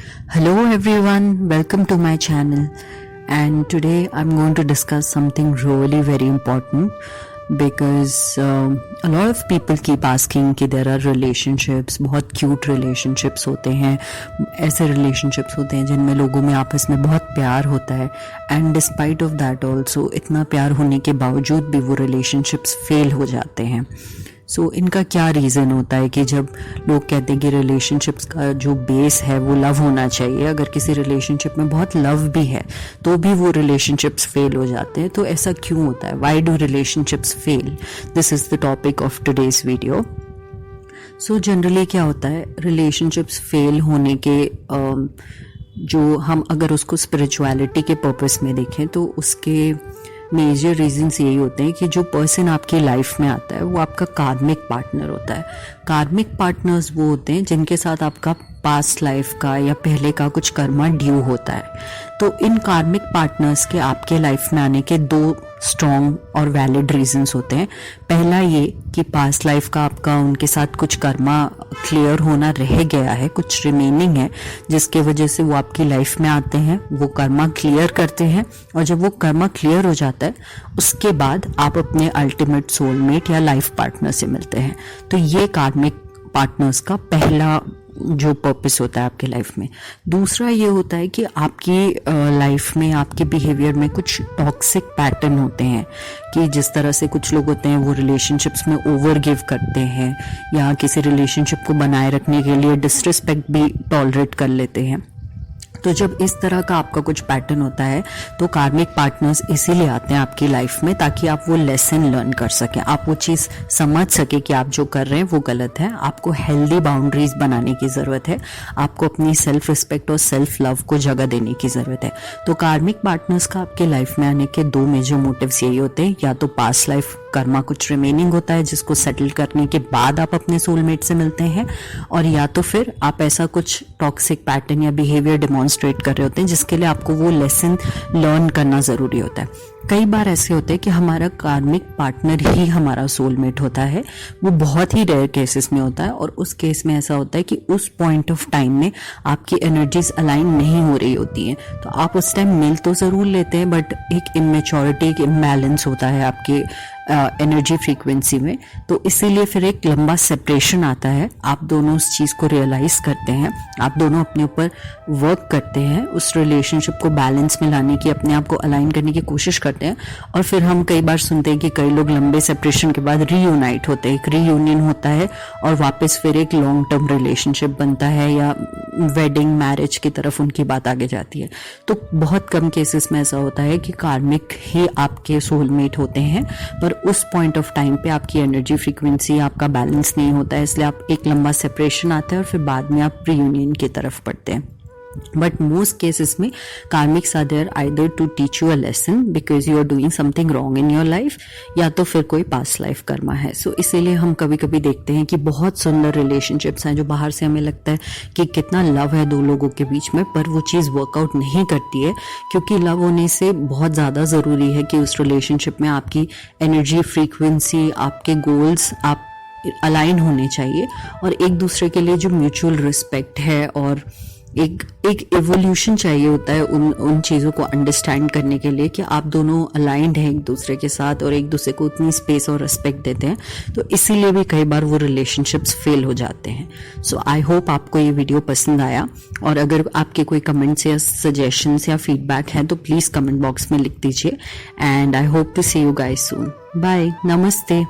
Hello everyone, welcome to my channel, and today I'm going to discuss something really very important because a lot of people keep asking कि there are relationships, बहुत cute relationships होते हैं, ऐसे relationships होते हैं जिनमें लोगों में आपस में बहुत प्यार होता है and despite of that also इतना प्यार होने के बावजूद भी वो relationships fail हो जाते हैं। इनका क्या रीज़न होता है कि जब लोग कहते हैं कि रिलेशनशिप्स का जो बेस है वो लव होना चाहिए, अगर किसी रिलेशनशिप में बहुत लव भी है तो भी वो रिलेशनशिप्स फेल हो जाते हैं। तो ऐसा क्यों होता है? Why do relationships fail? This is the topic of today's video. Generally क्या होता है, रिलेशनशिप्स फेल होने के जो हम अगर उसको स्पिरिचुअलिटी के पर्पस में देखें तो उसके मेजर रीजंस यही होते हैं कि जो पर्सन आपकी लाइफ में आता है वो आपका कार्मिक पार्टनर होता है। कार्मिक पार्टनर्स वो होते हैं जिनके साथ आपका पास्ट लाइफ का या पहले का कुछ कर्मा ड्यू होता है। तो इन कार्मिक पार्टनर्स के आपके लाइफ में आने के दो स्ट्रॉन्ग और वैलिड रीजंस होते हैं। पहला ये कि पास्ट लाइफ का आपका उनके साथ कुछ कर्मा क्लियर होना रह गया है, कुछ रिमेनिंग है, जिसके वजह से वो आपकी लाइफ में आते हैं, वो कर्मा क्लियर करते हैं, और जब वो कर्मा क्लियर हो जाता है उसके बाद आप अपने अल्टीमेट सोलमेट या लाइफ पार्टनर से मिलते हैं। तो ये कार्मिक पार्टनर्स का पहला जो पर्पस होता है आपके लाइफ में। दूसरा ये होता है कि आपकी लाइफ में आपके बिहेवियर में कुछ टॉक्सिक पैटर्न होते हैं कि जिस तरह से कुछ लोग होते हैं वो रिलेशनशिप्स में ओवर गिव करते हैं या किसी रिलेशनशिप को बनाए रखने के लिए डिसरिस्पेक्ट भी टॉलरेट कर लेते हैं। तो जब इस तरह का आपका कुछ पैटर्न होता है तो कार्मिक पार्टनर्स इसीलिए आते हैं आपकी लाइफ में ताकि आप वो लेसन लर्न कर सकें, आप वो चीज़ समझ सके कि आप जो कर रहे हैं वो गलत है। आपको हेल्दी बाउंड्रीज बनाने की ज़रूरत है, आपको अपनी सेल्फ रिस्पेक्ट और सेल्फ लव को जगह देने की ज़रूरत है। तो कार्मिक पार्टनर्स का आपके लाइफ में आने के दो मेजर मोटिव्स यही होते हैं, या तो पास्ट लाइफ कर्मा कुछ रिमेनिंग होता है जिसको सेटल करने के बाद आप अपने सोलमेट से मिलते हैं, और या तो फिर आप ऐसा कुछ टॉक्सिक पैटर्न या बिहेवियर डिमॉन्स्ट्रेट कर रहे होते हैं जिसके लिए आपको वो लेसन लर्न करना ज़रूरी होता है। कई बार ऐसे होते हैं कि हमारा कार्मिक पार्टनर ही हमारा सोलमेट होता है, वो बहुत ही रेयर केसेस में होता है, और उस केस में ऐसा होता है कि उस पॉइंट ऑफ टाइम में आपकी एनर्जीज अलाइन नहीं हो रही होती हैं। तो आप उस टाइम मिल तो ज़रूर लेते हैं बट एक इमेच्योरिटी, एक इम्बैलेंस होता है आपके एनर्जी फ्रीक्वेंसी में। तो इसीलिए फिर एक लंबा सेपरेशन आता है। आप दोनों उस चीज़ को रियलाइज़ करते हैं, आप दोनों अपने ऊपर वर्क करते हैं, उस रिलेशनशिप को बैलेंस में लाने की, अपने आप को अलाइन करने की कोशिश करते हैं, और फिर हम कई बार सुनते हैं कि कई लोग लंबे सेपरेशन के बाद रीयूनाइट होते हैं, एक रीयूनियन होता है और वापस फिर एक लॉन्ग टर्म रिलेशनशिप बनता है या वेडिंग मैरिज की तरफ उनकी बात आगे जाती है। तो बहुत कम केसेस में ऐसा होता है कि कार्मिक ही आपके सोलमेट होते हैं, पर उस पॉइंट ऑफ टाइम पे आपकी एनर्जी फ्रीक्वेंसी, आपका बैलेंस नहीं होता है, इसलिए आप एक लंबा सेपरेशन आता है और फिर बाद में आप रीयूनियन की तरफ बढ़ते हैं। बट मोस्ट केसेस में karmics are there either to teach you a lesson because you are doing something wrong in your life, या तो फिर कोई पास्ट लाइफ कर्मा है। इसीलिए हम कभी कभी देखते हैं कि बहुत सुंदर रिलेशनशिप्स हैं जो बाहर से हमें लगता है कि कितना लव है दो लोगों के बीच में, पर वो चीज़ वर्कआउट नहीं करती है, क्योंकि लव होने से बहुत ज़्यादा ज़रूरी है कि उस रिलेशनशिप में आपकी एनर्जी फ्रीक्वेंसी, आपके गोल्स आप अलाइन होने चाहिए, और एक दूसरे के लिए जो म्यूचुअल रिस्पेक्ट है और एक एवोल्यूशन चाहिए होता है उन चीज़ों को अंडरस्टैंड करने के लिए कि आप दोनों अलाइंड हैं एक दूसरे के साथ और एक दूसरे को उतनी स्पेस और रिस्पेक्ट देते हैं। तो इसीलिए भी कई बार वो रिलेशनशिप्स फेल हो जाते हैं। आई होप आपको ये वीडियो पसंद आया, और अगर आपके कोई कमेंट्स या सजेशंस या फीडबैक हैं तो प्लीज़ कमेंट बॉक्स में लिख दीजिए, and I hope to see you guys soon. Bye, नमस्ते।